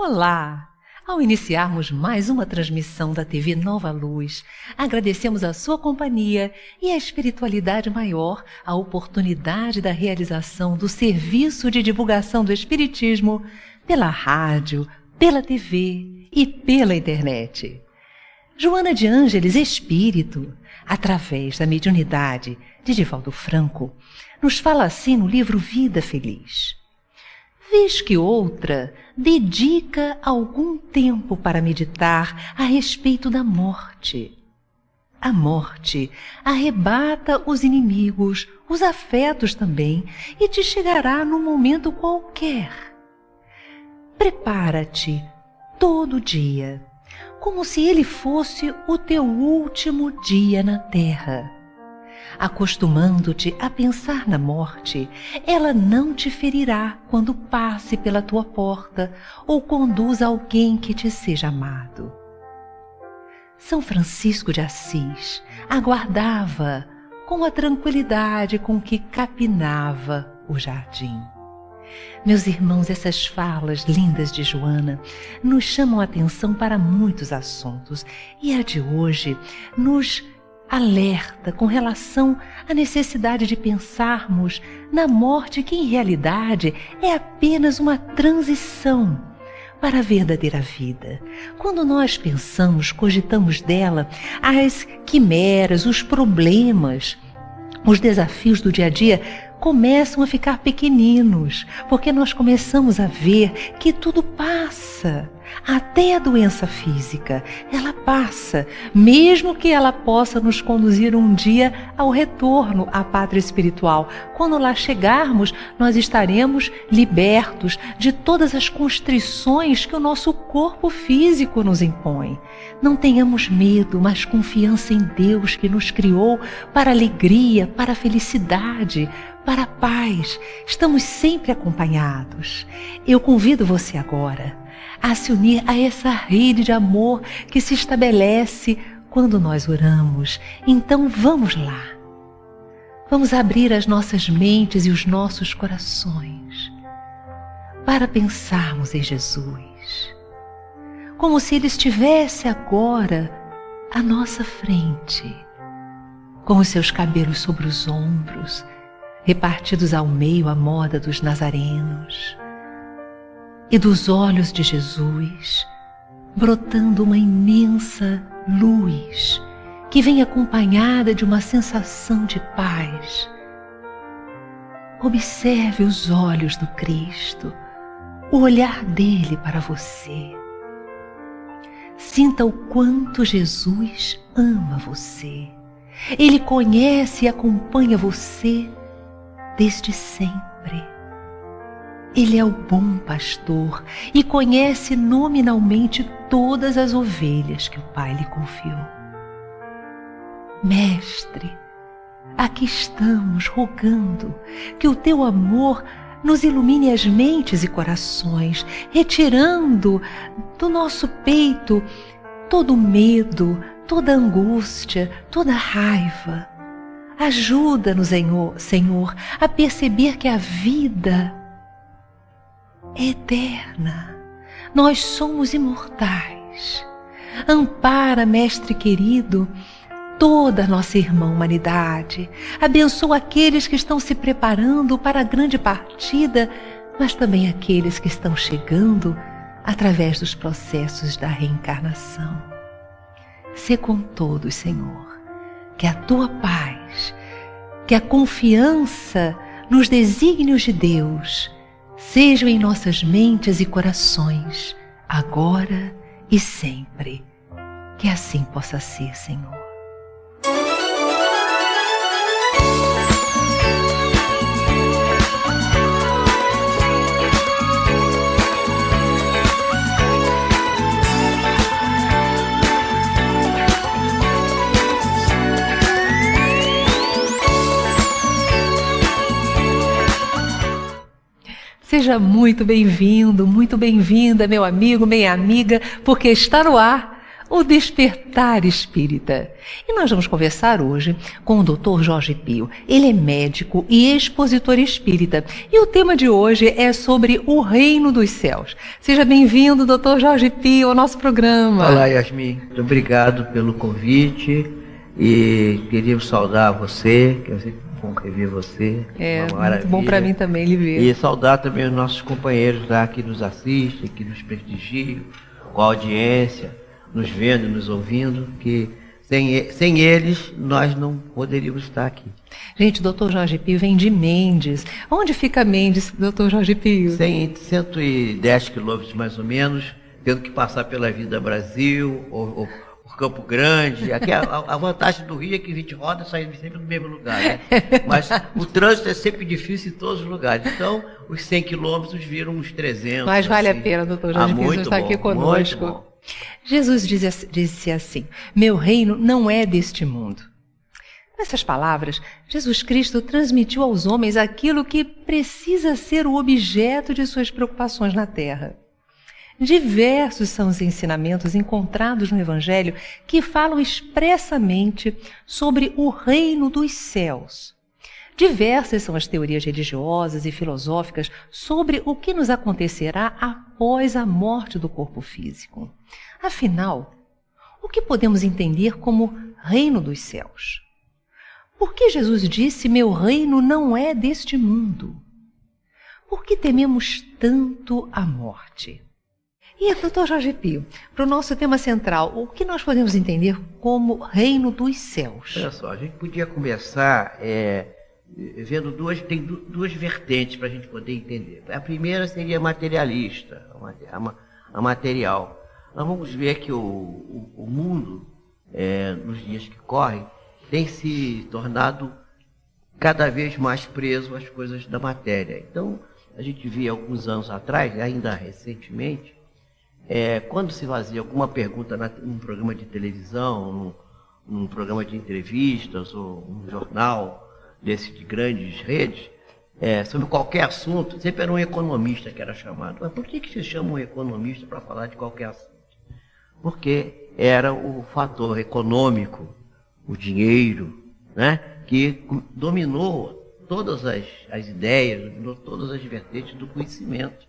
Olá! Ao iniciarmos mais uma transmissão da TV Nova Luz, agradecemos a sua companhia e a espiritualidade maior, a oportunidade da realização do serviço de divulgação do Espiritismo pela rádio, pela TV e pela internet. Joana de Ângeles Espírito, através da mediunidade de Divaldo Franco, nos fala assim no livro Vida Feliz. Vez que outra dedica algum tempo para meditar a respeito da morte. A morte arrebata os inimigos, os afetos também, e te chegará num momento qualquer. Prepara-te todo dia, como se ele fosse o teu último dia na terra. Acostumando-te a pensar na morte, ela não te ferirá quando passe pela tua porta ou conduza alguém que te seja amado. São Francisco de Assis aguardava com a tranquilidade com que capinava o jardim. Meus irmãos, essas falas lindas de Joana nos chamam a atenção para muitos assuntos, e a de hoje nos alerta com relação à necessidade de pensarmos na morte, que em realidade é apenas uma transição para a verdadeira vida. Quando nós pensamos, cogitamos dela, as quimeras, os problemas, os desafios do dia a dia começam a ficar pequeninos, porque nós começamos a ver que tudo passa. Até a doença física, ela passa, mesmo que ela possa nos conduzir um dia ao retorno à pátria espiritual. Quando lá chegarmos, nós estaremos libertos de todas as constrições que o nosso corpo físico nos impõe. Não tenhamos medo, mas confiança em Deus, que nos criou para a alegria, para a felicidade, para a paz. Estamos sempre acompanhados. Eu convido você agora a se unir a essa rede de amor que se estabelece quando nós oramos. Então vamos lá. Vamos abrir as nossas mentes e os nossos corações para pensarmos em Jesus, como se Ele estivesse agora à nossa frente, com os seus cabelos sobre os ombros, repartidos ao meio à moda dos nazarenos, e dos olhos de Jesus brotando uma imensa luz que vem acompanhada de uma sensação de paz. Observe os olhos do Cristo, o olhar dele para você. Sinta o quanto Jesus ama você. Ele conhece e acompanha você desde sempre. Ele é o bom pastor e conhece nominalmente todas as ovelhas que o Pai lhe confiou. Mestre, aqui estamos rogando que o teu amor nos ilumine as mentes e corações, retirando do nosso peito todo medo, toda angústia, toda raiva. Ajuda-nos, Senhor, a perceber que a vida é eterna. Nós somos imortais. Ampara, Mestre querido, toda a nossa irmã humanidade. Abençoa aqueles que estão se preparando para a grande partida, mas também aqueles que estão chegando através dos processos da reencarnação. Sê com todos, Senhor, que a tua paz, que a confiança nos desígnios de Deus sejam em nossas mentes e corações, agora e sempre. Que assim possa ser, Senhor. Seja muito bem-vindo, muito bem-vinda, meu amigo, minha amiga, porque está no ar o Despertar Espírita. E nós vamos conversar hoje com o Dr. Jorge Pio. Ele é médico e expositor espírita. E o tema de hoje é sobre o Reino dos Céus. Seja bem-vindo, Dr. Jorge Pio, ao nosso programa. Olá, Yasmin. Muito obrigado pelo convite e queria saudar você, que é sempre bom rever você. É muito bom para mim também lhe ver. E saudar também os nossos companheiros lá que nos assistem, que nos prestigiam, com a audiência, nos vendo, nos ouvindo, que sem eles nós não poderíamos estar aqui. Gente, o Dr. Jorge Pio vem de Mendes. Onde fica Mendes, Dr. Jorge Pio? 110 quilômetros mais ou menos, tendo que passar pela Avenida Brasil, ou por Campo Grande. Aqui a vantagem do Rio é que a gente roda e sai sempre no mesmo lugar, né? Mas o trânsito é sempre difícil em todos os lugares. Então, os 100 quilômetros viram uns 300. Mas vale a pena, Dr. Jorge Pio, estar aqui conosco. Muito bom. Jesus disse assim: meu reino não é deste mundo. Nessas palavras, Jesus Cristo transmitiu aos homens aquilo que precisa ser o objeto de suas preocupações na terra. Diversos são os ensinamentos encontrados no Evangelho que falam expressamente sobre o reino dos céus. Diversas são as teorias religiosas e filosóficas sobre o que nos acontecerá após a morte do corpo físico. Afinal, o que podemos entender como reino dos céus? Por que Jesus disse: meu reino não é deste mundo? Por que tememos tanto a morte? E, Dr. Jorge Pio, para o nosso tema central, o que nós podemos entender como reino dos céus? Olha só, a gente podia começar vendo tem duas vertentes para a gente poder entender. A primeira seria materialista, a material. Nós vamos ver que o mundo, nos dias que correm, tem se tornado cada vez mais preso às coisas da matéria. Então, a gente via alguns anos atrás, ainda recentemente, quando se fazia alguma pergunta num programa de televisão, num programa de entrevistas ou um jornal desse de grandes redes, sobre qualquer assunto, sempre era um economista que era chamado. Mas por que se chama um economista para falar de qualquer assunto? Porque era o fator econômico, o dinheiro, né, que dominou todas as ideias, dominou todas as vertentes do conhecimento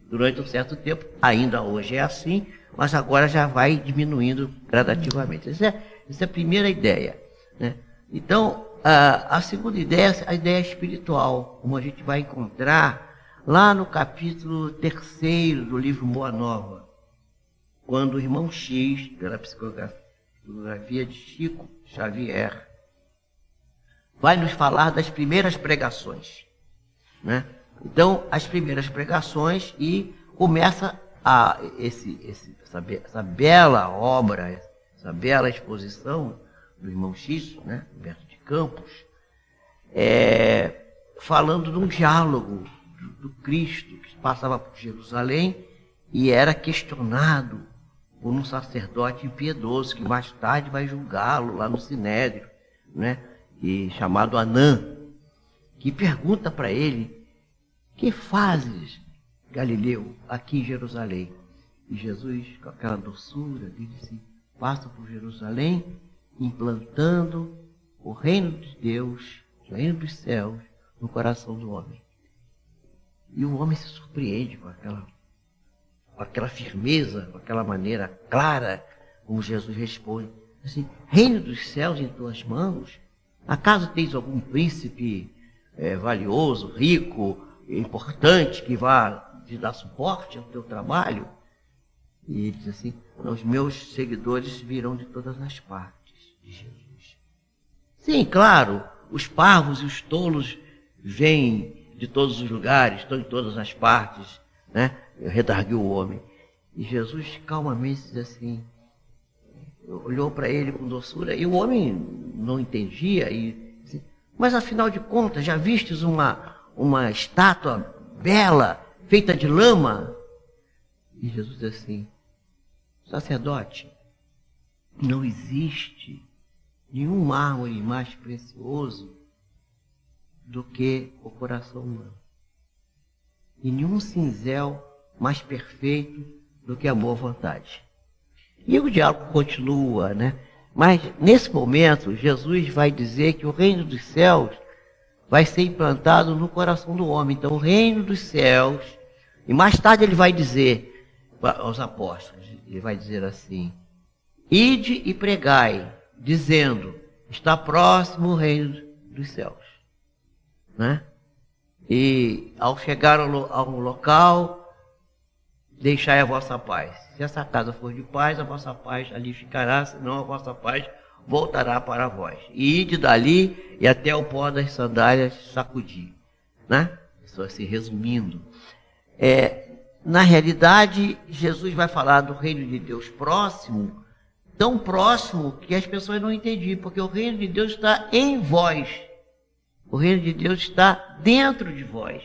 durante um certo tempo. Ainda hoje é assim, mas agora já vai diminuindo gradativamente. Essa é a primeira ideia, né? Então, a segunda ideia é a ideia espiritual, como a gente vai encontrar lá no capítulo 3 do livro Boa Nova, quando o irmão X, pela psicografia de Chico Xavier, vai nos falar das primeiras pregações, né? Então, as primeiras pregações, e começa essa bela obra, essa bela exposição do irmão X, né, Humberto de Campos, falando de um diálogo do Cristo que passava por Jerusalém e era questionado por um sacerdote impiedoso que mais tarde vai julgá-lo lá no Sinédrio, né, e chamado Anã, que pergunta para ele: que fazes, Galileu, aqui em Jerusalém? E Jesus, com aquela doçura, disse: passo por Jerusalém, implantando o reino de Deus, o reino dos céus, no coração do homem. E o homem se surpreende com aquela firmeza, com aquela maneira clara, como Jesus responde. Assim: reino dos céus em tuas mãos? Acaso tens algum príncipe valioso, rico, importante, que vá te dar suporte ao teu trabalho? E ele diz assim: os meus seguidores virão de todas as partes de Jesus. Sim, claro, os parvos e os tolos vêm de todos os lugares, estão em todas as partes, né? Redarguiu o homem. E Jesus calmamente diz assim, olhou para ele com doçura, e o homem não entendia, e assim, mas afinal de contas, já vistes uma estátua bela, feita de lama? E Jesus diz assim: sacerdote, não existe nenhum mármore mais precioso do que o coração humano, e nenhum cinzel mais perfeito do que a boa vontade. E o diálogo continua, né? Mas, nesse momento, Jesus vai dizer que o reino dos céus vai ser implantado no coração do homem. Então, o reino dos céus... E mais tarde ele vai dizer aos apóstolos, ele vai dizer assim: ide e pregai, dizendo, está próximo o reino dos céus. Né? E ao chegar ao local, deixai a vossa paz. Se essa casa for de paz, a vossa paz ali ficará, senão a vossa paz voltará para vós. E ide dali e até o pó das sandálias sacudir. Né? Isso assim, resumindo. Na realidade, Jesus vai falar do reino de Deus próximo, tão próximo que as pessoas não entendiam, porque o reino de Deus está em vós. O reino de Deus está dentro de vós.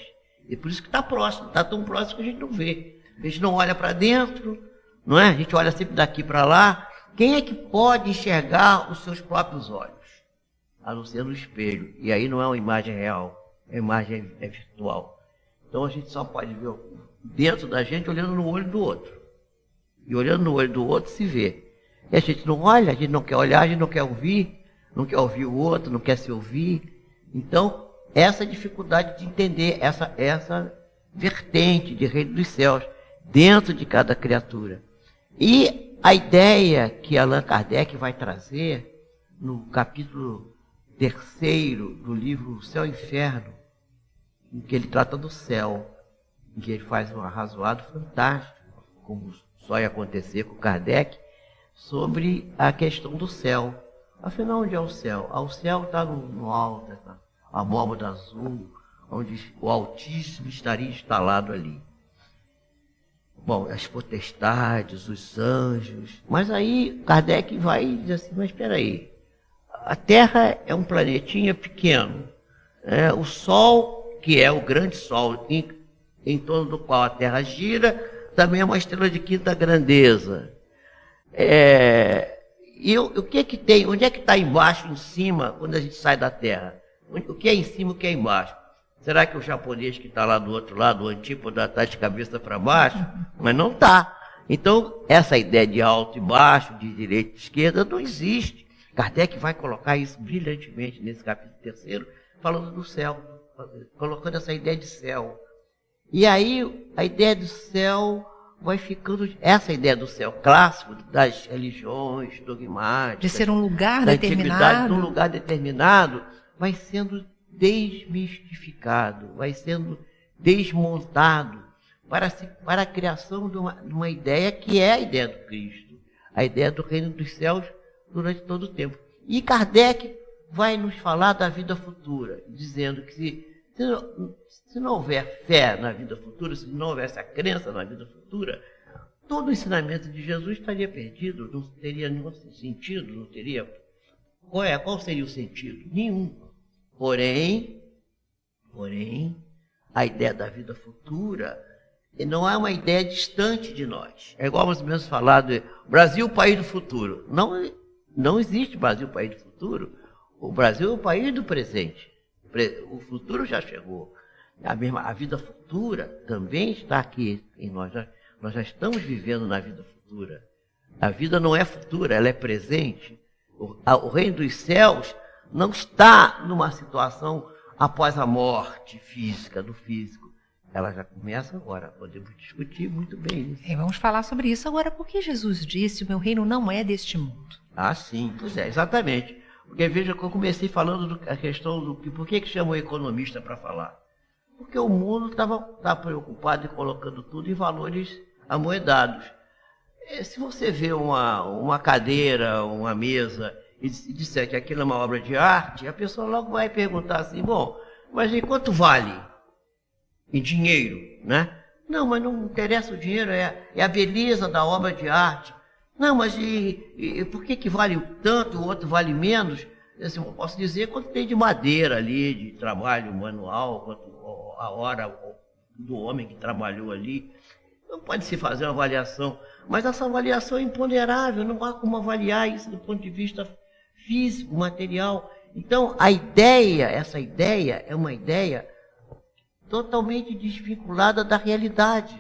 E por isso que está próximo, está tão próximo que a gente não vê. A gente não olha para dentro, não é? A gente olha sempre daqui para lá. Quem é que pode enxergar os seus próprios olhos? A não ser no espelho. E aí não é uma imagem real, a imagem é virtual. Então a gente só pode ver dentro da gente olhando no olho do outro. E olhando no olho do outro se vê. E a gente não olha, a gente não quer olhar, a gente não quer ouvir o outro, não quer se ouvir. Então, essa dificuldade de entender essa vertente de reino dos céus dentro de cada criatura. E a ideia que Allan Kardec vai trazer no capítulo 3º do livro O Céu e o Inferno, em que ele trata do céu, em que ele faz um arrazoado fantástico, como só ia acontecer com Kardec, sobre a questão do céu. Afinal, onde é o céu? O céu está no alto, a abóbada azul, onde o Altíssimo estaria instalado ali. Bom, as potestades, os anjos. Mas aí Kardec vai dizer assim, mas espera aí, a Terra é um planetinha pequeno. O Sol, que é o grande Sol, em torno do qual a Terra gira, também é uma estrela de quinta grandeza. E o que que tem? Onde é que está embaixo, em cima, quando a gente sai da Terra? O que é em cima, o que é embaixo? Será que o japonês que está lá do outro lado, o antípoda, está de cabeça para baixo? Mas não está. Então, essa ideia de alto e baixo, de direita e esquerda, não existe. Kardec vai colocar isso brilhantemente nesse capítulo 3º, falando do céu, colocando essa ideia de céu. E aí, a ideia do céu vai ficando... Essa ideia do céu clássico, das religiões dogmáticas... De ser um lugar da determinado. Um lugar determinado, vai sendo desmistificado, vai sendo desmontado para a criação de uma ideia que é a ideia do Cristo, a ideia do reino dos céus durante todo o tempo. E Kardec vai nos falar da vida futura, dizendo que se não houver fé na vida futura, se não houvesse a crença na vida futura, todo o ensinamento de Jesus estaria perdido, não teria nenhum sentido, não teria... Qual seria o sentido? Nenhum. Porém, a ideia da vida futura não é uma ideia distante de nós. É igual mais ou menos falar do Brasil, o país do futuro. Não existe Brasil, o país do futuro. O Brasil é o país do presente. O futuro já chegou. A vida futura também está aqui em nós. Nós já estamos vivendo na vida futura. A vida não é futura, ela é presente. O reino dos céus não está numa situação após a morte física, do físico. Ela já começa agora. Podemos discutir muito bem isso. Vamos falar sobre isso agora. Por que Jesus disse, o meu reino não é deste mundo? Ah, sim. Pois é, exatamente. Porque veja que eu comecei falando da questão do por que chama o economista para falar. Porque o mundo está preocupado em colocando tudo em valores amoedados. Se você vê uma cadeira, uma mesa... e disser que aquilo é uma obra de arte, a pessoa logo vai perguntar assim, bom, mas e quanto vale? Em dinheiro, né? Não, mas não interessa o dinheiro, é a beleza da obra de arte. Não, mas e por que vale tanto, o outro vale menos? Assim, eu posso dizer quanto tem de madeira ali, de trabalho manual, quanto a hora do homem que trabalhou ali. Não pode se fazer uma avaliação, mas essa avaliação é imponderável, não há como avaliar isso do ponto de vista físico, material. Então, essa ideia é uma ideia totalmente desvinculada da realidade.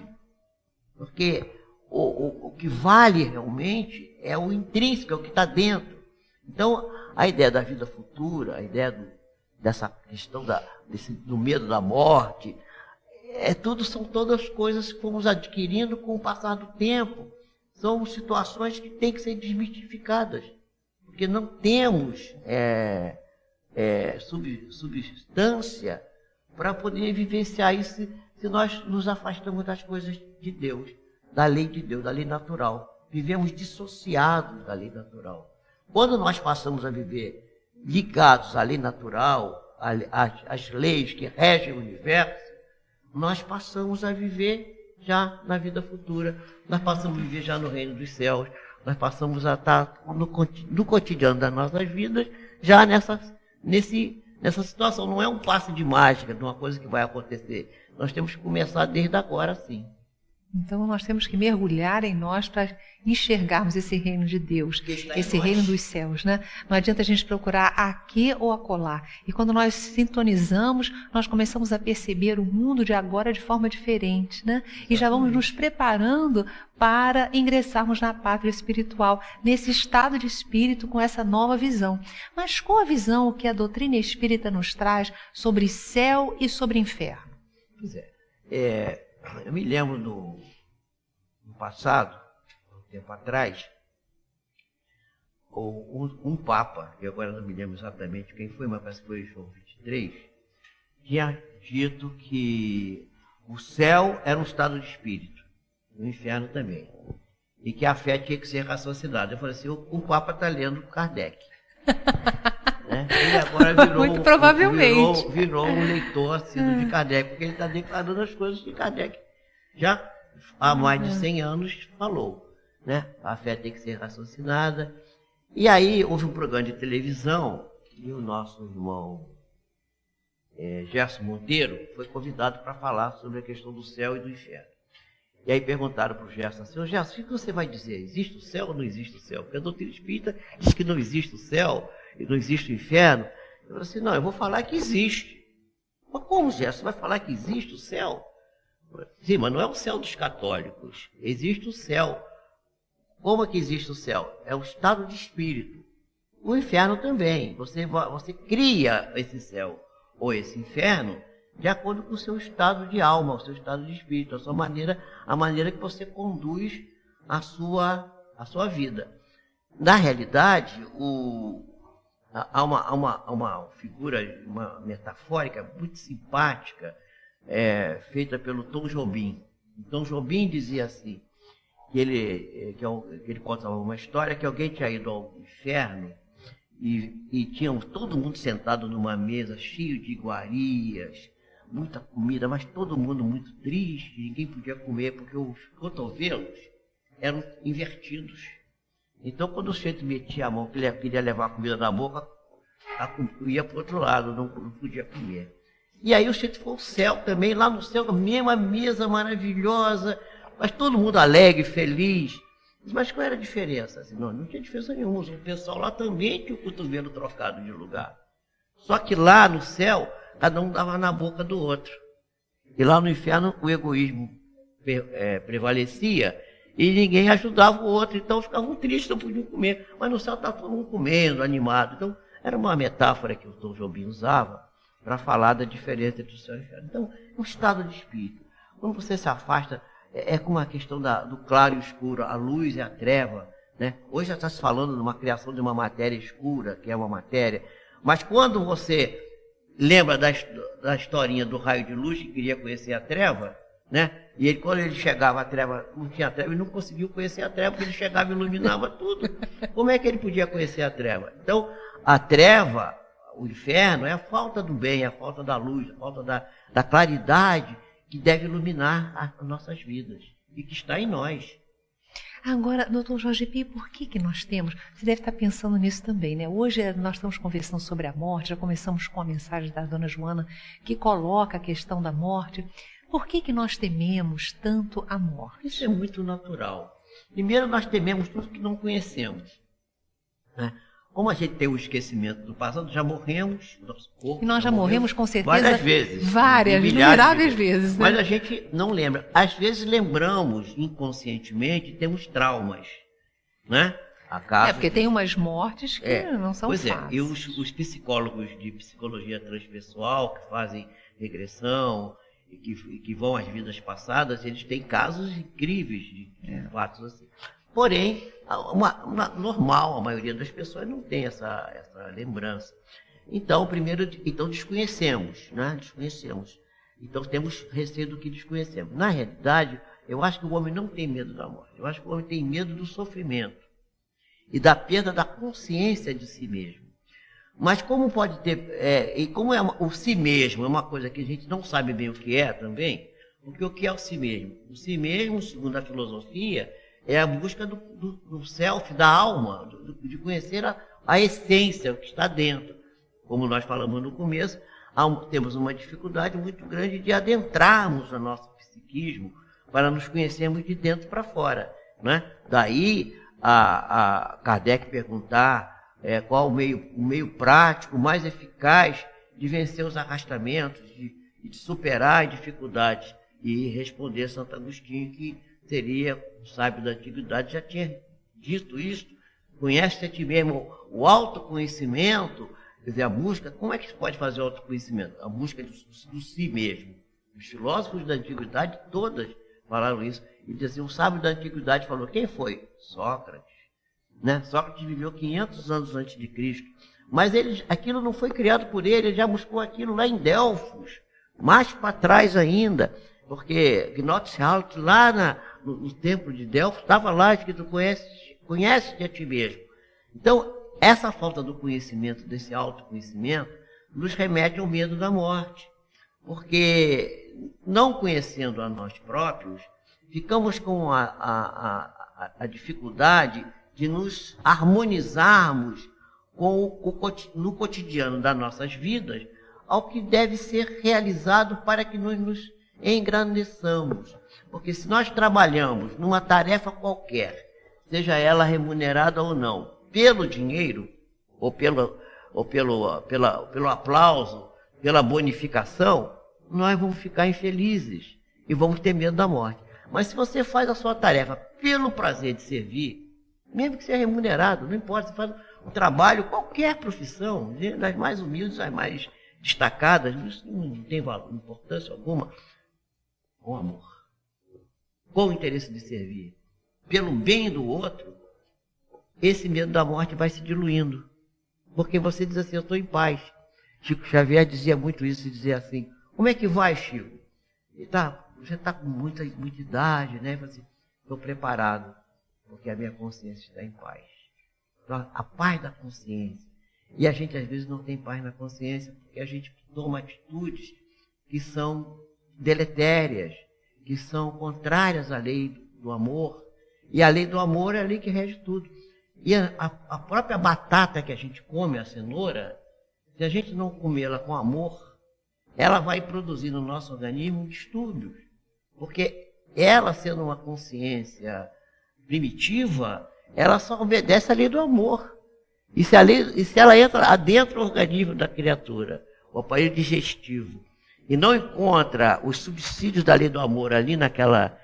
Porque o que vale realmente é o intrínseco, é o que está dentro. Então, a ideia da vida futura, a ideia dessa questão do medo da morte, são todas coisas que fomos adquirindo com o passar do tempo. São situações que têm que ser desmistificadas, porque não temos substância para poder vivenciar isso se nós nos afastamos das coisas de Deus, da lei de Deus, da lei natural. Vivemos dissociados da lei natural. Quando nós passamos a viver ligados à lei natural, às leis que regem o universo, nós passamos a viver já na vida futura, nós passamos a viver já no reino dos céus, nós passamos a estar no cotidiano das nossas vidas, já nessa situação. Não é um passe de mágica, de uma coisa que vai acontecer. Nós temos que começar desde agora, sim. Então nós temos que mergulhar em nós para enxergarmos esse reino de Deus, esse reino dos céus, né? Não adianta a gente procurar aqui ou acolá. E quando nós sintonizamos, nós começamos a perceber o mundo de agora de forma diferente, né? E já vamos nos preparando para ingressarmos na pátria espiritual, nesse estado de espírito com essa nova visão. Mas qual a visão que a doutrina espírita nos traz sobre céu e sobre inferno? Pois eu me lembro no passado, um tempo atrás, um Papa, que agora não me lembro exatamente quem foi, mas parece que foi João 23, tinha dito que o céu era um estado de espírito, o inferno também, e que a fé tinha que ser raciocinada. Eu falei assim, o Papa está lendo Kardec. Né? Ele agora muito provavelmente virou um leitor assíduo de Kardec, porque ele está declarando as coisas que Kardec já há mais de 100 anos falou. Né? A fé tem que ser raciocinada. E aí houve um programa de televisão e o nosso irmão Gerson Monteiro foi convidado para falar sobre a questão do céu e do inferno. E aí perguntaram para o Gerson assim, Gerson, o que você vai dizer? Existe o céu ou não existe o céu? Porque a doutrina espírita diz que não existe o céu e não existe o inferno. Eu falei assim, não, eu vou falar que existe. Mas como, Gerson, você vai falar que existe o céu? Sim, mas não é o céu dos católicos. Existe o céu. Como é que existe o céu? É o estado de espírito. O inferno também. Você cria esse céu ou esse inferno de acordo com o seu estado de alma, o seu estado de espírito, a maneira que você conduz a sua vida. Na realidade, há uma figura, uma metafórica muito simpática, feita pelo Tom Jobim. Tom Jobim dizia assim, que ele contava uma história que alguém tinha ido ao inferno e tinha todo mundo sentado numa mesa cheio de iguarias, muita comida, mas todo mundo muito triste, ninguém podia comer porque os cotovelos eram invertidos. Então, quando o sujeito metia a mão, que ele queria levar a comida na boca, ia para o outro lado, não podia comer. E aí o sujeito foi ao céu também, lá no céu, a mesma mesa maravilhosa, mas todo mundo alegre, feliz. Mas qual era a diferença? Assim, não tinha diferença nenhuma, o pessoal lá também tinha o cotovelo trocado de lugar. Só que lá no céu, cada um dava na boca do outro. E lá no inferno o egoísmo prevalecia e ninguém ajudava o outro, então ficavam tristes, não podiam comer. Mas no céu estava todo mundo comendo, animado. Então era uma metáfora que o Tom Jobim usava para falar da diferença entre o céu e o inferno. Então é um estado de espírito. Quando você se afasta, é como a questão do claro e escuro, a luz e a treva. Né? Hoje já está se falando de uma criação de uma matéria escura, que é uma matéria. Mas quando você lembra da historinha do raio de luz que queria conhecer a treva, né? E quando ele chegava, a treva não tinha treva, ele não conseguiu conhecer a treva, porque ele chegava e iluminava tudo. Como é que ele podia conhecer a treva? Então, a treva, o inferno, é a falta do bem, é a falta da luz, a falta da claridade que deve iluminar as nossas vidas e que está em nós. Agora, doutor Jorge Pio, por que nós temos? Você deve estar pensando nisso também, né? Hoje nós estamos conversando sobre a morte, já começamos com a mensagem da dona Joana, que coloca a questão da morte. Por que nós tememos tanto a morte? Isso é muito natural. Primeiro, nós tememos tudo que não conhecemos. Né? Como a gente tem o esquecimento do passado, já morremos, nosso corpo. E nós já morremos com certeza várias vezes. Várias, inumeráveis vezes. Né? Mas a gente não lembra. Às vezes lembramos inconscientemente, temos traumas. Né? Há casos porque tem umas mortes que não são fáceis. Pois é, e os psicólogos de psicologia transpessoal que fazem regressão e que vão às vidas passadas, eles têm casos incríveis de fatos assim. Porém, normal, a maioria das pessoas não tem essa lembrança. Então, desconhecemos, né? Desconhecemos. Então, temos receio do que desconhecemos. Na realidade, eu acho que o homem não tem medo da morte. Eu acho que o homem tem medo do sofrimento e da perda da consciência de si mesmo. Mas como pode ter... e como o si mesmo é uma coisa que a gente não sabe bem o que é também, porque o que é o si mesmo? O si mesmo, segundo a filosofia, é a busca do self, da alma, de conhecer a essência, o que está dentro. Como nós falamos no começo, temos uma dificuldade muito grande de adentrarmos no nosso psiquismo para nos conhecermos de dentro para fora, né? Daí a Kardec perguntar qual o meio prático mais eficaz de vencer os arrastamentos, de superar as dificuldades. E responder Santo Agostinho, que seria o sábio da antiguidade, já tinha dito isso: conhece a ti mesmo. O autoconhecimento, quer dizer, a busca. Como é que se pode fazer o autoconhecimento? A busca do si mesmo. Os filósofos da antiguidade todas falaram isso. E diziam, o sábio da antiguidade falou, quem foi? Sócrates. Né? Sócrates viveu 500 anos antes de Cristo. Mas aquilo não foi criado por ele já buscou aquilo lá em Delfos, mais para trás ainda. Porque Gnotshalt, lá no templo de Delfos, estava lá escrito, conhece-te a ti mesmo. Então, essa falta do conhecimento, desse autoconhecimento, nos remete ao medo da morte. Porque, não conhecendo a nós próprios, ficamos com a dificuldade de nos harmonizarmos no cotidiano das nossas vidas ao que deve ser realizado para que nós nos engrandeçamos. Porque se nós trabalhamos numa tarefa qualquer, seja ela remunerada ou não, pelo dinheiro, ou pelo aplauso, pela bonificação, nós vamos ficar infelizes e vamos ter medo da morte. Mas se você faz a sua tarefa pelo prazer de servir, mesmo que seja remunerado, não importa, você faz um trabalho, qualquer profissão, das mais humildes às mais destacadas, isso não tem importância alguma, com amor, com o interesse de servir, pelo bem do outro, esse medo da morte vai se diluindo. Porque você diz assim, eu estou em paz. Chico Xavier dizia muito isso, dizia assim, como é que vai, Chico? Você está com muita idade, né? Estou preparado, porque a minha consciência está em paz. Então, a paz da consciência. E a gente, às vezes, não tem paz na consciência, porque a gente toma atitudes que são deletérias, que são contrárias à lei do amor. E a lei do amor é a lei que rege tudo. E a própria batata que a gente come, a cenoura, se a gente não comê-la com amor, ela vai produzir no nosso organismo distúrbios. Porque ela, sendo uma consciência primitiva, ela só obedece à lei do amor. E se ela entra adentro do organismo da criatura, o aparelho digestivo, e não encontra os subsídios da lei do amor ali naquela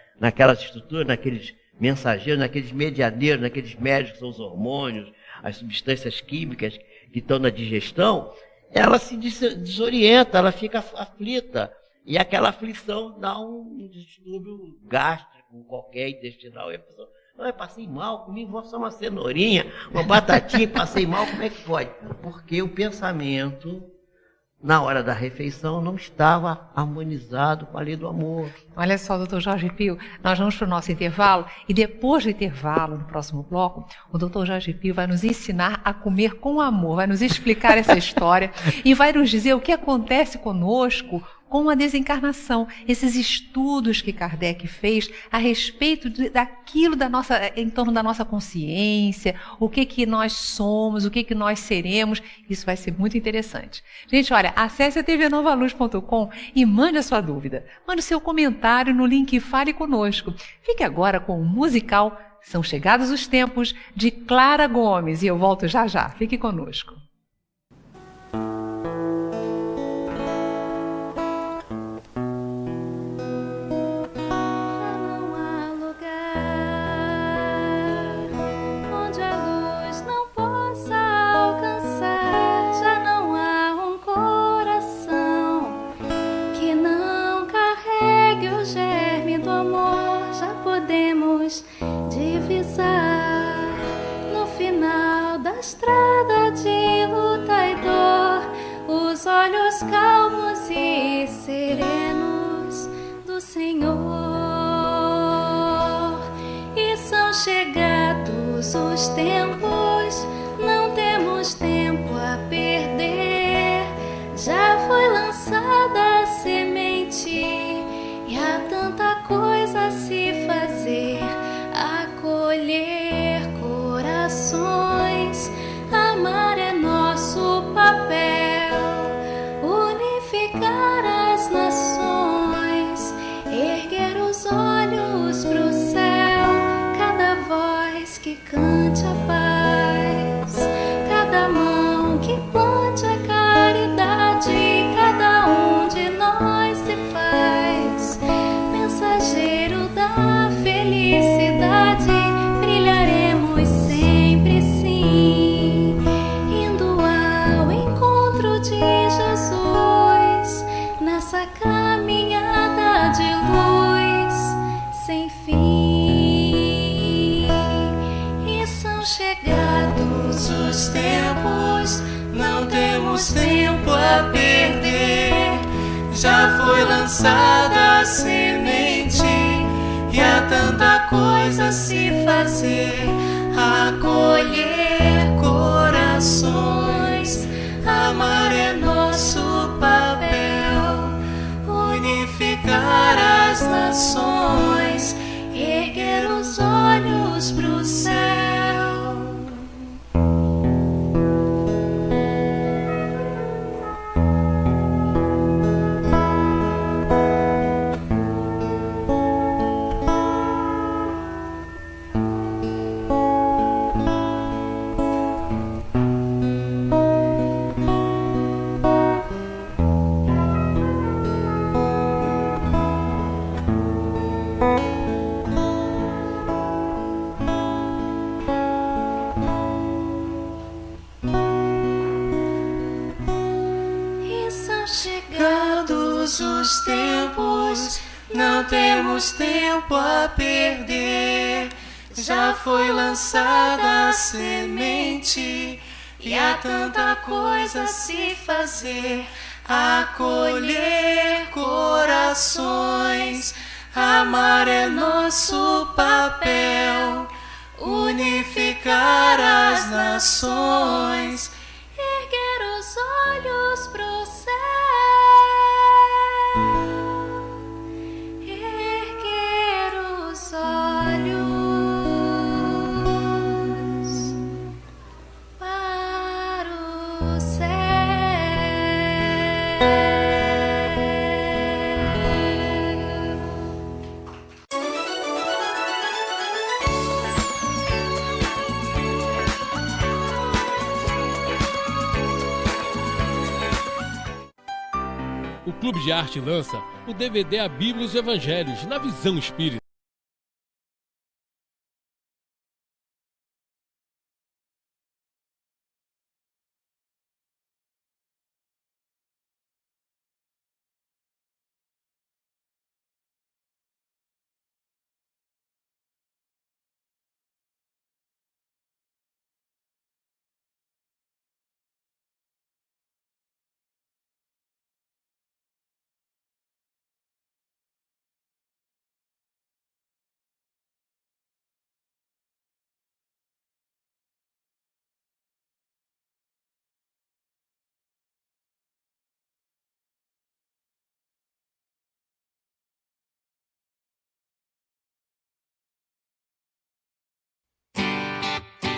estrutura, naqueles mensageiros, naqueles medianeiros, naqueles médios que são os hormônios, as substâncias químicas que estão na digestão, ela se desorienta, ela fica aflita. E aquela aflição dá um distúrbio gástrico, qualquer intestinal. E a pessoa, eu passei mal, comi só uma cenourinha, uma batatinha, passei mal, como é que pode? Porque o pensamento, na hora da refeição, não estava harmonizado com a lei do amor. Olha só, doutor Jorge Pio, nós vamos para o nosso intervalo e depois do intervalo, no próximo bloco, o doutor Jorge Pio vai nos ensinar a comer com amor, vai nos explicar essa história e vai nos dizer o que acontece conosco com a desencarnação, esses estudos que Kardec fez a respeito daquilo em torno da nossa consciência, o que nós somos, o que nós seremos, isso vai ser muito interessante. Gente, olha, acesse a tvnovaluz.com e mande a sua dúvida, mande o seu comentário no link Fale Conosco. Fique agora com o musical São Chegados os Tempos, de Clara Gomes, e eu volto já já, fique conosco. Onde a luz os tempos, não temos tempo a perder. Já foi lançada a semente e há tanta coisa a se fazer. Acolher corações, amar é nosso papel. Unificar as nações, erguer os olhos pro céu. Cada voz que cante a paz, cada mão que plante a caridade. Cada um de nós se faz mensageiro da felicidade. Brilharemos sempre sim, indo ao encontro de Jesus, nessa caminhada de luz sem fim. E são chegados os tempos, não temos tempo a perder. Já foi lançada a semente e há tanta coisa a se fazer. Acolher corações, amar é nosso papel. Unificar as nações, erguer os olhos pro céu. Chegados os tempos, não temos tempo a perder. Já foi lançada a semente e há tanta coisa a se fazer. Acolher corações, amar é nosso papel. Unificar as nações, erguer os olhos pro céu. Erguer os olhos para o céu. O Clube de Arte lança o DVD A Bíblia e os Evangelhos, na visão espírita.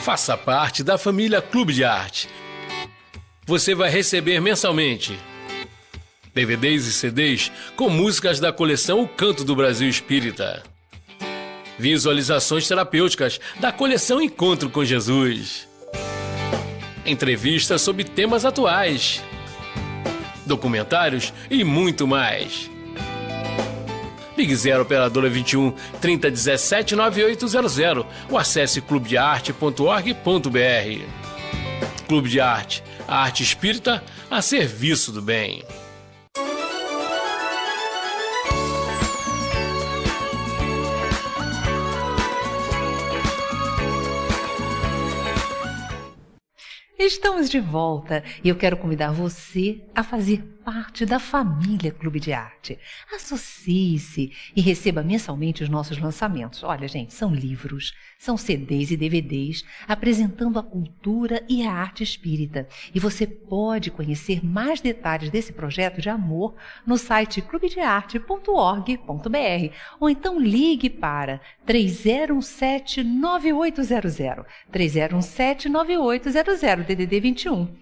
Faça parte da família Clube de Arte. Você vai receber mensalmente DVDs e CDs com músicas da coleção O Canto do Brasil Espírita, visualizações terapêuticas da coleção Encontro com Jesus, entrevistas sobre temas atuais, documentários e muito mais. Ligue 0 operadora 21 3017 9800 ou acesse clubedearte.org.br. Clube de Arte, a arte espírita a serviço do bem. Estamos de volta e eu quero convidar você a fazer parte da família Clube de Arte. Associe-se e receba mensalmente os nossos lançamentos. Olha, gente, são livros, São CDs e DVDs apresentando a cultura e a arte espírita. E você pode conhecer mais detalhes desse projeto de amor no site clubedearte.org.br ou então ligue para 3017-9800, 3017-9800, DDD 21.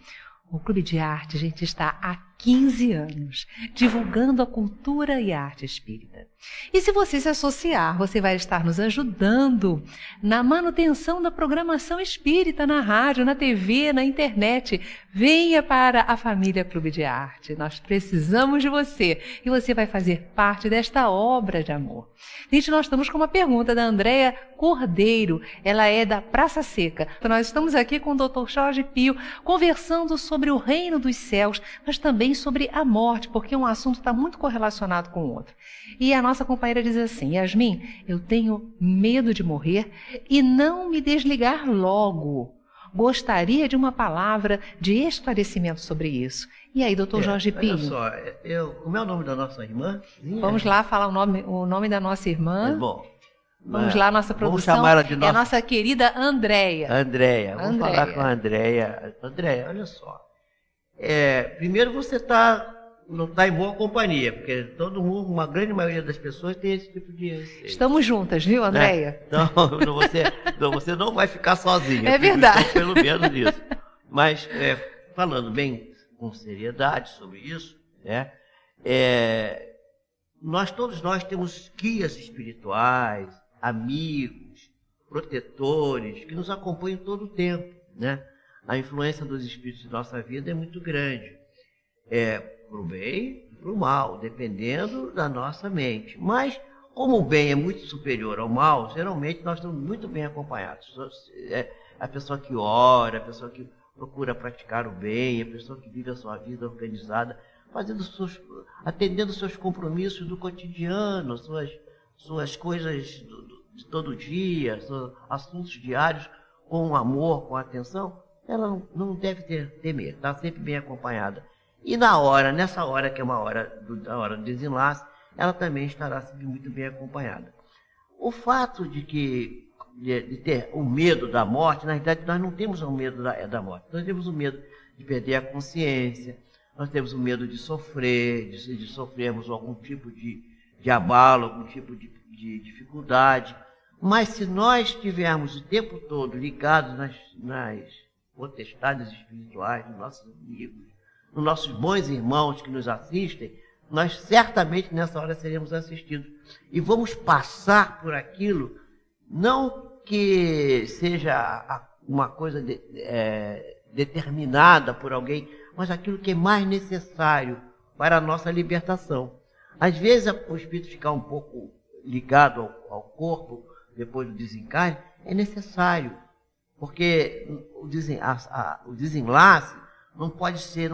O Clube de Arte, a gente está há 15 anos divulgando a cultura e a arte espírita. E se você se associar, você vai estar nos ajudando na manutenção da programação espírita na rádio, na TV, na internet. Venha para a família Clube de Arte. Nós precisamos de você e você vai fazer parte desta obra de amor. Gente, nós estamos com uma pergunta da Andréia Cordeiro. Ela é da Praça Seca. Nós estamos aqui com o Dr. Jorge Pio conversando sobre o reino dos céus, mas também sobre a morte, porque um assunto está muito correlacionado com o outro. E a nossa companheira diz assim: Yasmin, eu tenho medo de morrer e não me desligar logo. Gostaria de uma palavra de esclarecimento sobre isso. E aí, doutor Jorge Pio? Olha só, como é o nome da nossa irmã? Vamos lá falar o nome da nossa irmã. Bom. Vamos lá, nossa produção. Vamos chamar ela de nossa... É a nossa querida Andréia. Vamos falar com a Andréia. Andréia, olha só. Primeiro você não está em boa companhia, porque todo mundo, uma grande maioria das pessoas tem esse tipo de receio. Estamos juntas, viu, Andréia? Então, você não vai ficar sozinha. É verdade. Pelo menos isso. Mas, falando bem com seriedade sobre isso, todos nós temos guias espirituais, amigos, protetores, que nos acompanham todo o tempo, né? A influência dos espíritos em nossa vida é muito grande. Para o bem e para o mal, dependendo da nossa mente. Mas, como o bem é muito superior ao mal, geralmente nós estamos muito bem acompanhados. A pessoa que ora, a pessoa que procura praticar o bem, a pessoa que vive a sua vida organizada, atendendo seus compromissos do cotidiano, suas coisas de todo dia, seus assuntos diários, com amor, com atenção, ela não deve temer, está sempre bem acompanhada. E nessa hora que é a hora do desenlace, ela também estará sempre muito bem acompanhada. O fato de ter o medo da morte, na verdade nós não temos o medo da morte, nós temos o medo de perder a consciência, nós temos o medo de sofrer, de sofrermos algum tipo de abalo, algum tipo de dificuldade. Mas se nós estivermos o tempo todo ligados nas potestades espirituais, nos nossos amigos, nos nossos bons irmãos que nos assistem, nós certamente nessa hora seremos assistidos. E vamos passar por aquilo, não que seja uma coisa determinada por alguém, mas aquilo que é mais necessário para a nossa libertação. Às vezes o espírito ficar um pouco ligado ao corpo, depois do desencarne, é necessário, porque o desenlace não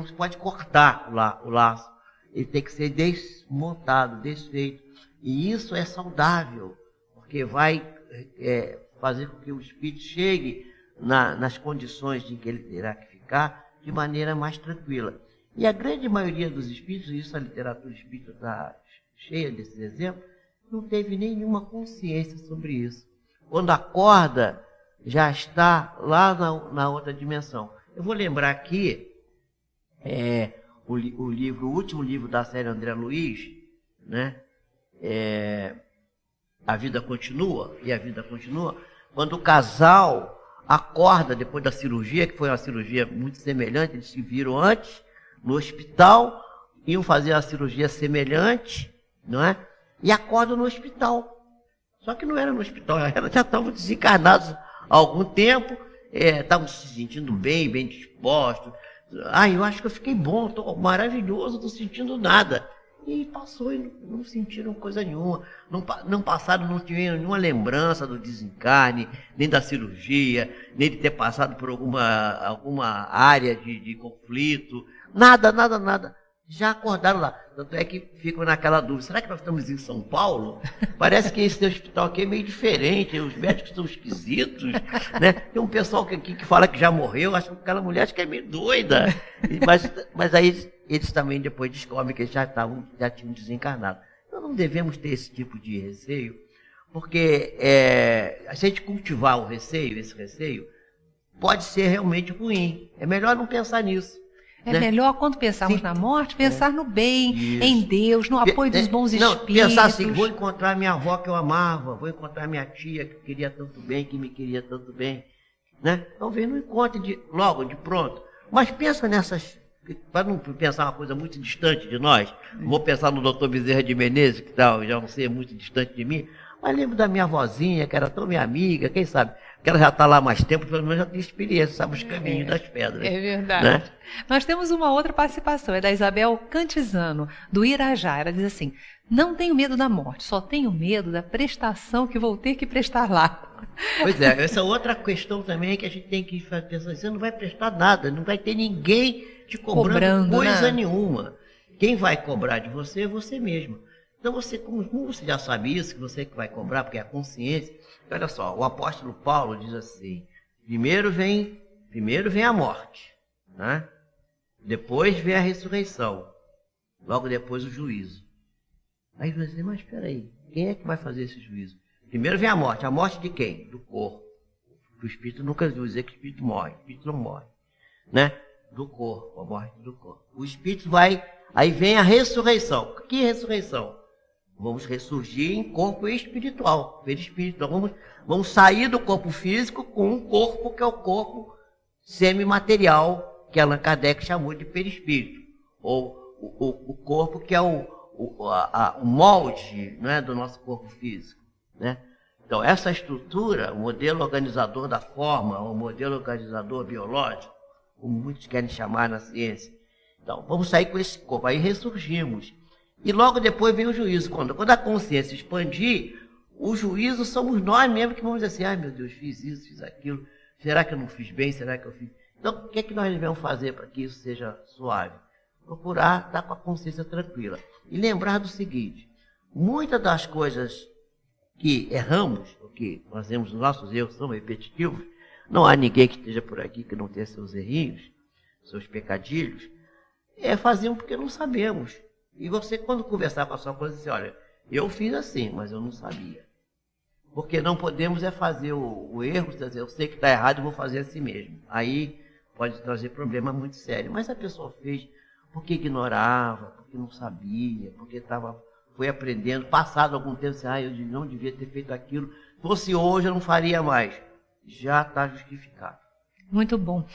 se pode cortar o laço, ele tem que ser desmontado, desfeito, e isso é saudável, porque vai fazer com que o espírito chegue nas condições em que ele terá que ficar de maneira mais tranquila. E a grande maioria dos espíritos, e isso a literatura espírita está cheia desses exemplos, não teve nenhuma consciência sobre isso. Quando acorda, já está lá na outra dimensão. Eu vou lembrar aqui o último livro da série André Luiz, né? A Vida Continua, quando o casal acorda depois da cirurgia, que foi uma cirurgia muito semelhante, eles se viram antes, no hospital, iam fazer a cirurgia semelhante, não é? E acordam no hospital. Só que não era no hospital, elas já estavam desencarnados há algum tempo, estavam se sentindo bem dispostos. Eu acho que eu fiquei bom, estou maravilhoso, não estou sentindo nada. E passou e não sentiram coisa nenhuma. Não passaram, não tiveram nenhuma lembrança do desencarne, nem da cirurgia, nem de ter passado por alguma área de conflito. Nada. Já acordaram lá. Tanto é que ficam naquela dúvida. Será que nós estamos em São Paulo? Parece que esse hospital aqui é meio diferente. Os médicos são esquisitos, né? Tem um pessoal que fala que já morreu. Acho que aquela mulher acho que é meio doida. Mas aí eles também depois descobrem que eles já tinham desencarnado. Então não devemos ter esse tipo de receio, Porque se a gente cultivar o receio, esse receio, pode ser realmente ruim. É melhor não pensar nisso. É né? melhor, quando pensarmos Sim. na morte, pensar no bem, Isso. em Deus, no apoio dos bons Não, espíritos. pensar assim, vou encontrar minha avó que eu amava, vou encontrar minha tia que eu queria tanto bem, que me queria tanto bem. Né? Talvez não encontre logo, de pronto. Mas pensa nessas, para não pensar uma coisa muito distante de nós, vou pensar no doutor Bezerra de Menezes, que tal, já não ser muito distante de mim, mas lembro da minha avózinha, que era tão minha amiga, quem sabe? Que ela já está lá há mais tempo, pelo menos já tem experiência, sabe os caminhos das pedras. É verdade. Né? Nós temos uma outra participação, é da Isabel Cantizano, do Irajá. Ela diz assim: não tenho medo da morte, só tenho medo da prestação que vou ter que prestar lá. Pois é, essa é outra questão também que a gente tem que pensar. Você não vai prestar nada, não vai ter ninguém te cobrando coisa né? nenhuma. Quem vai cobrar de você é você mesmo. Então você, como você já sabe isso, que você que vai cobrar, porque é a consciência. Olha só, o apóstolo Paulo diz assim: primeiro vem a morte, né? Depois vem a ressurreição, logo depois o juízo. Aí você diz, mas espera aí, quem é que vai fazer esse juízo? Primeiro vem a morte de quem? Do corpo. O espírito nunca viu dizer que o espírito morre, o espírito não morre, né? Do corpo, a morte do corpo. O espírito vai, aí vem a ressurreição. Que ressurreição? Vamos ressurgir em corpo espiritual, perispírito. Então vamos sair do corpo físico com um corpo que é o corpo semimaterial, que Allan Kardec chamou de perispírito. Ou o corpo que é o molde, né, do nosso corpo físico. Né? Então essa estrutura, o modelo organizador da forma, o modelo organizador biológico, como muitos querem chamar na ciência. Então vamos sair com esse corpo, aí ressurgimos. E logo depois vem o juízo. Quando a consciência expandir, o juízo somos nós mesmos que vamos dizer assim: ai meu Deus, fiz isso, fiz aquilo, será que eu não fiz bem, será que eu fiz... Então o que é que nós devemos fazer para que isso seja suave? Procurar estar com a consciência tranquila. E lembrar do seguinte: muitas das coisas que erramos, o que fazemos, os nossos erros são repetitivos, não há ninguém que esteja por aqui que não tenha seus errinhos, seus pecadilhos, fazemos porque não sabemos. E você, quando conversar com a sua coisa, diz assim: olha, eu fiz assim, mas eu não sabia. Porque não podemos fazer o erro, dizer, eu sei que está errado, eu vou fazer assim mesmo. Aí pode trazer problema muito sério. Mas a pessoa fez porque ignorava, porque não sabia, porque foi aprendendo, passado algum tempo, assim, eu não devia ter feito aquilo, se fosse hoje eu não faria mais. Já está justificado. Muito bom.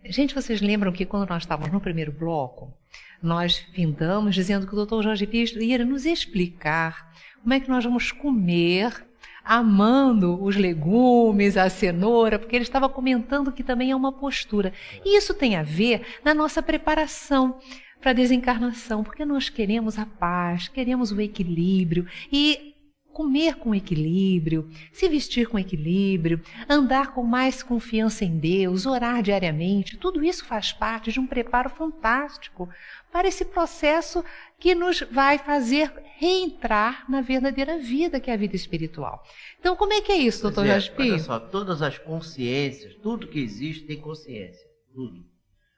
Gente, vocês lembram que quando nós estávamos no primeiro bloco, nós findamos dizendo que o Dr. Jorge Pires ia nos explicar como é que nós vamos comer amando os legumes, a cenoura, porque ele estava comentando que também é uma postura. E isso tem a ver na nossa preparação para a desencarnação, porque nós queremos a paz, queremos o equilíbrio e comer com equilíbrio, se vestir com equilíbrio, andar com mais confiança em Deus, orar diariamente, tudo isso faz parte de um preparo fantástico para esse processo que nos vai fazer reentrar na verdadeira vida, que é a vida espiritual. Então, como é que é isso, doutor Jorge Pires? Olha só, todas as consciências, tudo que existe tem consciência, tudo.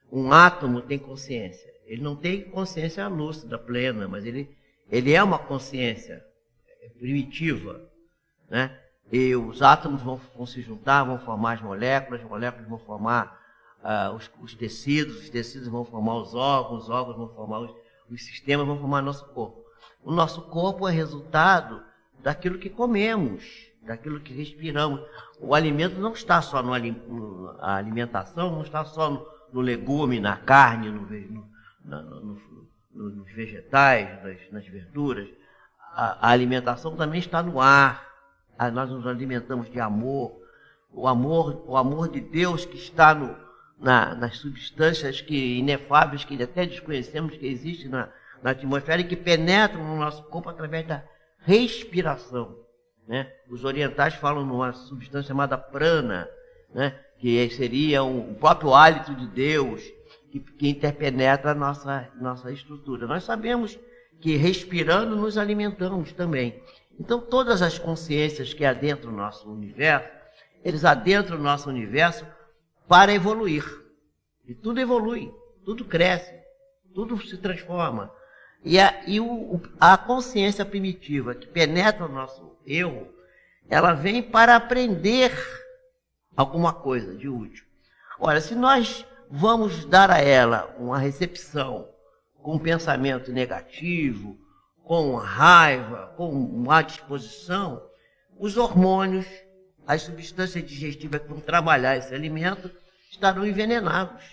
Um átomo tem consciência. Ele não tem consciência lúcida, plena, mas ele é uma consciência primitiva, né? E os átomos vão se juntar, vão formar as moléculas vão formar os tecidos vão formar os órgãos vão formar os sistemas, vão formar nosso corpo. O nosso corpo é resultado daquilo que comemos, daquilo que respiramos. O alimento não está só a alimentação não está só no legume, na carne, nos vegetais, nas verduras. A alimentação também está no ar. Nós nos alimentamos de amor. O amor de Deus que está nas substâncias inefáveis, que até desconhecemos que existem na atmosfera e que penetram no nosso corpo através da respiração. Né? Os orientais falam numa substância chamada prana, né? Que seria o próprio hálito de Deus que interpenetra a nossa estrutura. Nós sabemos que respirando nos alimentamos também. Então todas as consciências que adentram o nosso universo, eles adentram o nosso universo para evoluir. E tudo evolui, tudo cresce, tudo se transforma. E a consciência primitiva que penetra o nosso eu, ela vem para aprender alguma coisa de útil. Ora, se nós vamos dar a ela uma recepção com um pensamento negativo, com raiva, com má disposição, os hormônios, as substâncias digestivas que vão trabalhar esse alimento estarão envenenados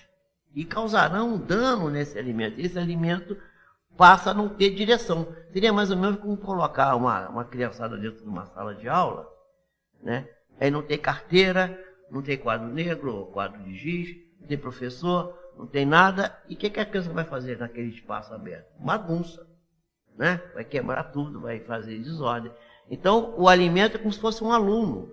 e causarão um dano nesse alimento. Esse alimento passa a não ter direção. Seria mais ou menos como colocar uma criançada dentro de uma sala de aula, né? Aí não tem carteira, não tem quadro negro, quadro de giz, não tem professor, não tem nada. E o que a criança vai fazer naquele espaço aberto? Bagunça, né? Vai quebrar tudo, vai fazer desordem. Então, o alimento é como se fosse um aluno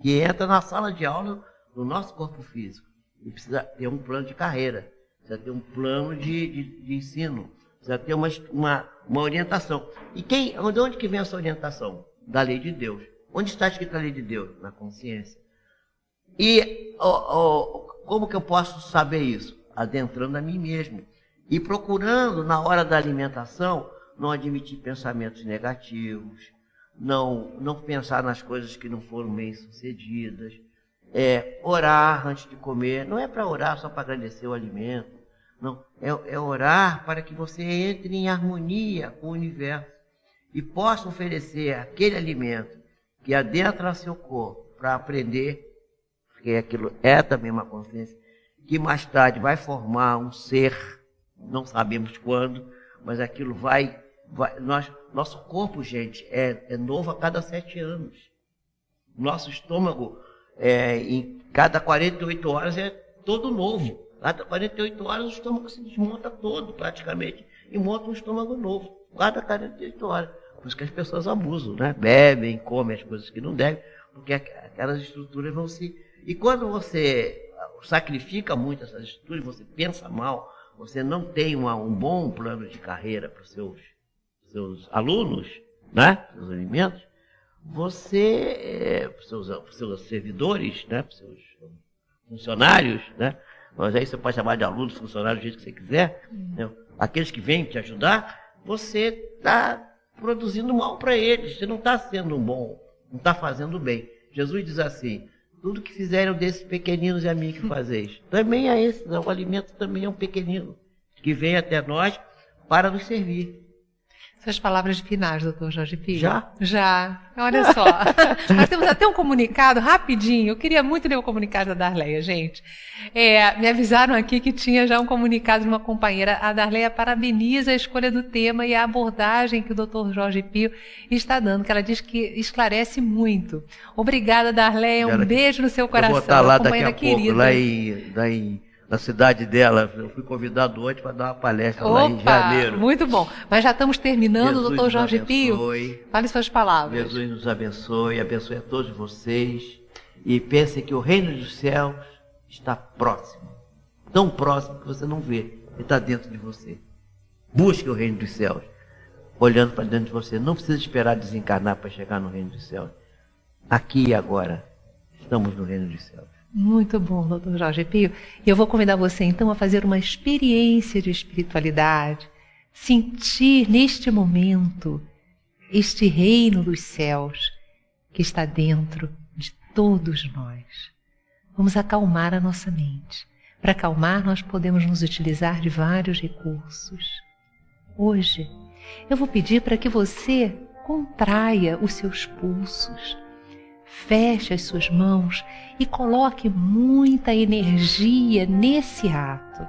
que entra na sala de aula do nosso corpo físico. E precisa ter um plano de carreira, precisa ter um plano de ensino, precisa ter uma orientação. E de onde que vem essa orientação? Da lei de Deus. Onde está escrita a lei de Deus? Na consciência. E como que eu posso saber isso? Adentrando a mim mesmo. E procurando, na hora da alimentação, não admitir pensamentos negativos, não pensar nas coisas que não foram bem sucedidas, orar antes de comer. Não é para orar só para agradecer o alimento, não, é orar para que você entre em harmonia com o universo e possa oferecer aquele alimento que adentra seu corpo para aprender, porque aquilo é também uma consciência, que mais tarde vai formar um ser, não sabemos quando, mas aquilo nosso corpo, gente, é novo a cada 7 anos. Nosso estômago, em cada 48 horas, é todo novo. Cada 48 horas o estômago se desmonta todo, praticamente, e monta um estômago novo. Cada 48 horas. Por isso que as pessoas abusam, né? Bebem, comem as coisas que não devem, porque aquelas estruturas vão se... E quando você sacrifica muito essas estruturas, você pensa mal, você não tem um bom plano de carreira para os seus alunos, né? Seus alimentos, para os seus servidores, né? Para os seus funcionários, né? Mas aí você pode chamar de alunos, funcionários, do jeito que você quiser, né? Aqueles que vêm te ajudar, você está produzindo mal para eles, você não está sendo bom, não está fazendo bem. Jesus diz assim: tudo que fizeram desses pequeninos é a mim que fazeis. Também é esse, o alimento também é um pequenino, que vem até nós para nos servir. Essas palavras finais, doutor Jorge Pio? Já? Olha só. Nós temos até um comunicado, rapidinho. Eu queria muito ler o comunicado da Darleia, gente. Me avisaram aqui que tinha já um comunicado de uma companheira. A Darleia parabeniza a escolha do tema e a abordagem que o doutor Jorge Pio está dando, que ela diz que esclarece muito. Obrigada, Darleia. Um beijo no seu coração. Eu vou estar lá daqui a pouco, na cidade dela. Eu fui convidado hoje para dar uma palestra lá em janeiro. Muito bom. Mas já estamos terminando, doutor Jorge Pio. Fale suas palavras. Jesus nos abençoe a todos vocês. E pensem que o reino dos céus está próximo. Tão próximo que você não vê. Ele está dentro de você. Busque o reino dos céus. Olhando para dentro de você. Não precisa esperar desencarnar para chegar no reino dos céus. Aqui e agora. Estamos no reino dos céus. Muito bom, doutor Jorge Pio. E eu vou convidar você, então, a fazer uma experiência de espiritualidade, sentir neste momento este reino dos céus que está dentro de todos nós. Vamos acalmar a nossa mente. Para acalmar, nós podemos nos utilizar de vários recursos. Hoje, eu vou pedir para que você contraia os seus pulsos, feche as suas mãos e coloque muita energia nesse ato,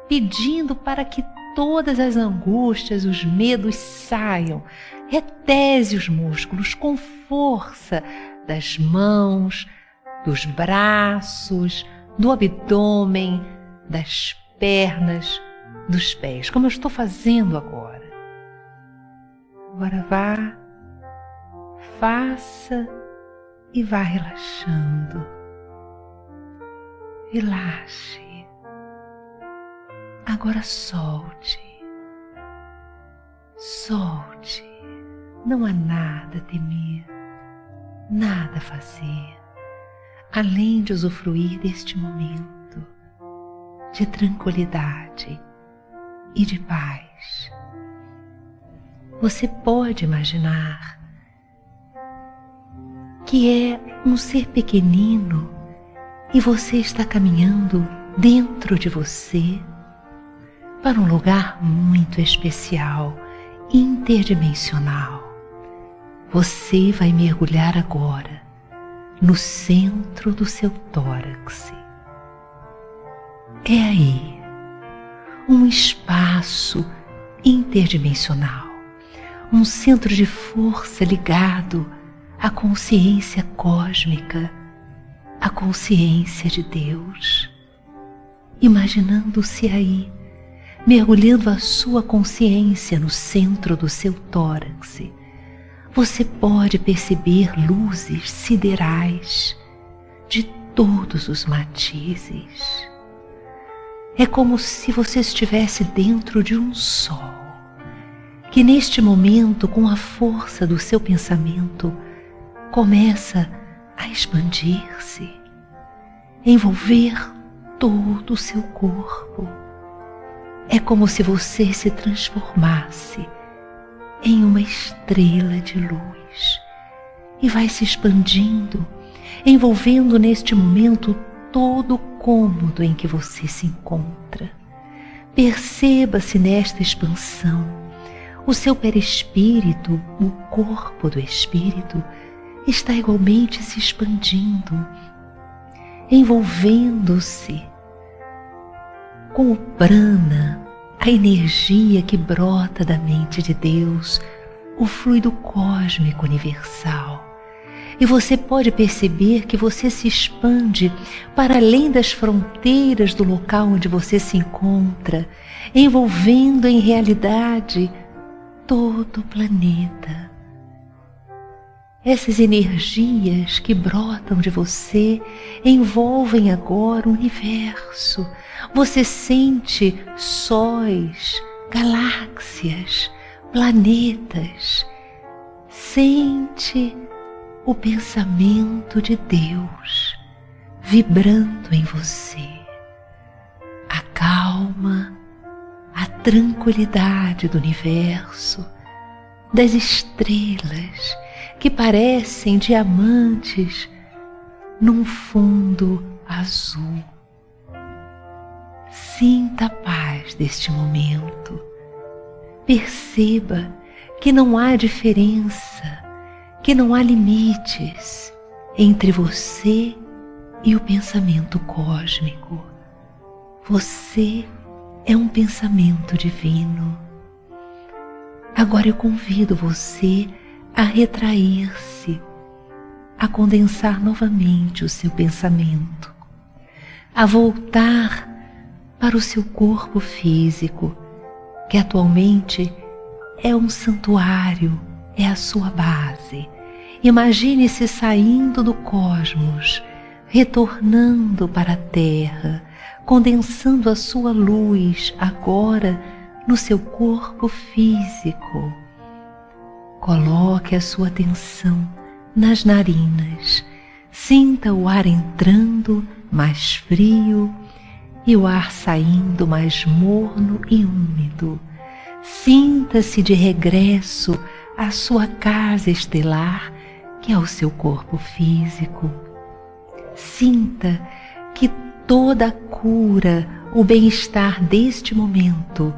pedindo para que todas as angústias, os medos saiam. Retese os músculos com força das mãos, dos braços, do abdômen, das pernas, dos pés, como eu estou fazendo agora. Agora vá, faça e vá relaxando. Relaxe. Agora solte. Solte. Não há nada a temer, nada a fazer, além de usufruir deste momento de tranquilidade e de paz. Você pode imaginar que é um ser pequenino e você está caminhando dentro de você para um lugar muito especial, interdimensional. Você vai mergulhar agora no centro do seu tórax. É aí um espaço interdimensional, um centro de força ligado à consciência cósmica, à consciência de Deus. Imaginando-se aí, mergulhando a sua consciência no centro do seu tórax, você pode perceber luzes siderais de todos os matizes. É como se você estivesse dentro de um sol, que neste momento, com a força do seu pensamento, começa a expandir-se, envolver todo o seu corpo. É como se você se transformasse em uma estrela de luz e vai se expandindo, envolvendo neste momento todo o cômodo em que você se encontra. Perceba-se nesta expansão. O seu perispírito, o corpo do espírito, está igualmente se expandindo, envolvendo-se com o prana, a energia que brota da mente de Deus, o fluido cósmico universal. E você pode perceber que você se expande para além das fronteiras do local onde você se encontra, envolvendo em realidade todo o planeta. Essas energias que brotam de você envolvem agora o universo. Você sente sóis, galáxias, planetas. Sente o pensamento de Deus vibrando em você. A calma, a tranquilidade do universo, das estrelas que parecem diamantes num fundo azul. Sinta a paz deste momento. Perceba que não há diferença, que não há limites entre você e o pensamento cósmico. Você é um pensamento divino. Agora eu convido você a retrair-se, a condensar novamente o seu pensamento, a voltar para o seu corpo físico, que atualmente é um santuário, é a sua base. Imagine-se saindo do cosmos, retornando para a Terra, condensando a sua luz agora no seu corpo físico. Coloque a sua atenção nas narinas. Sinta o ar entrando mais frio e o ar saindo mais morno e úmido. Sinta-se de regresso à sua casa estelar, que é o seu corpo físico. Sinta que toda a cura, o bem-estar deste momento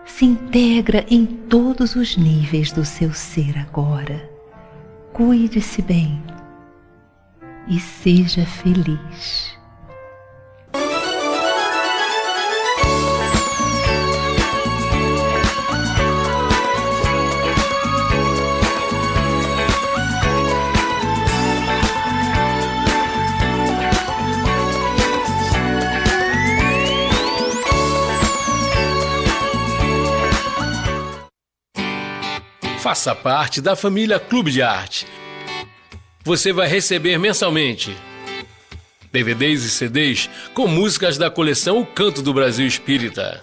se integra em todos os níveis do seu ser agora. Cuide-se bem e seja feliz. Faça parte da família Clube de Arte. Você vai receber mensalmente DVDs e CDs com músicas da coleção O Canto do Brasil Espírita,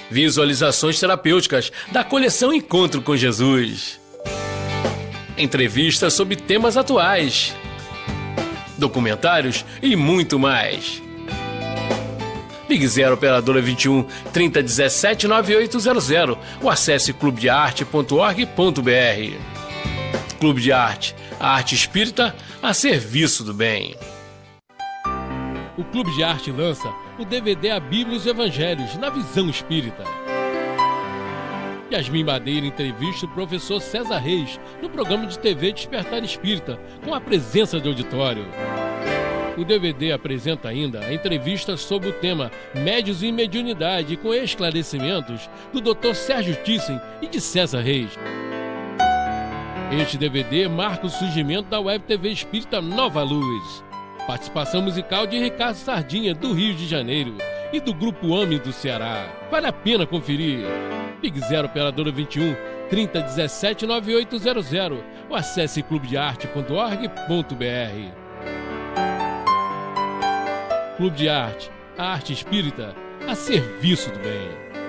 visualizações terapêuticas da coleção Encontro com Jesus, entrevistas sobre temas atuais, documentários e muito mais. Ligue 0 operadora 21 3017 9800 ou acesse clubedearte.org.br. Clube de Arte, A arte espírita a serviço do bem. O Clube de Arte lança o DVD A Bíblia e os Evangelhos na Visão Espírita. Yasmin Madeira entrevista o professor César Reis no programa de TV Despertar Espírita, com a presença de auditório. O DVD apresenta ainda a entrevista sobre o tema Médiuns e Mediunidade, com esclarecimentos do Dr. Sérgio Thyssen e de César Reis. Este DVD marca o surgimento da Web TV Espírita Nova Luz. Participação musical de Ricardo Sardinha, do Rio de Janeiro, e do Grupo AME do Ceará. Vale a pena conferir. Ligue 0 operadora 21 30 17 9800 ou acesse clubedearte.org.br. Clube de Arte, a arte espírita a serviço do bem.